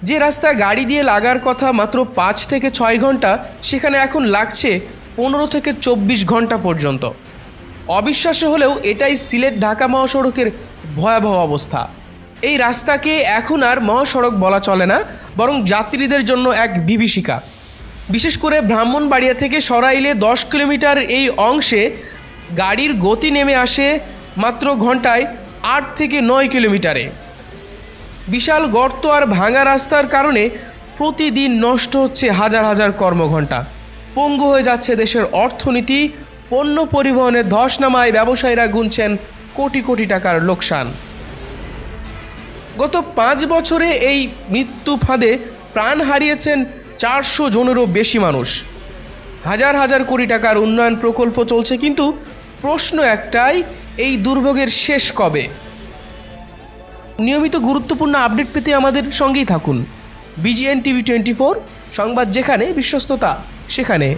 যে রাস্তা গাড়ি দিয়ে লাগার কথা মাত্র 5 থেকে 6 ঘন্টা, সেখানে এখন লাগছে 15 থেকে 24 ঘন্টা পর্যন্ত। অবিশ্বাস্য হলেও এটাই সিলেট ঢাকা মহাসড়কের ভয়াবহ অবস্থা। এই রাস্তাকে এখন আর মহাসড়ক বলা চলে না, বরং যাত্রীদের জন্য এক বিভীষিকা। বিশেষ করে ব্রাহ্মণবাড়িয়া থেকে সরাইলে 10 কিলোমিটার এই অংশে গাড়ির গতি নেমে আসে মাত্র ঘন্টায় 8 থেকে 9 কিলোমিটারে। বিশাল গর্ত আর ভাঙা রাস্তার কারণে প্রতিদিন নষ্ট হচ্ছে হাজার হাজার কর্মঘণ্টা। পঙ্গু হয়ে যাচ্ছে দেশের অর্থনীতি। পণ্য পরিবহনের ধস নামায় ব্যবসায়ীরা গুনছেন কোটি কোটি টাকার লোকসান। গত 5 বছরে এই মৃত্যু ফাঁদে প্রাণ হারিয়েছেন 400 জনেরও বেশি মানুষ। হাজার হাজার কোটি টাকার উন্নয়ন প্রকল্প চলছে, কিন্তু প্রশ্ন একটাই, এই দুর্ভোগের শেষ কবে? নিয়মিত গুরুত্বপূর্ণ আপডেট পেতে আমাদের সঙ্গেই থাকুন। BGN TV 24, সংবাদ যেখানে, বিশ্বস্ততা সেখানে।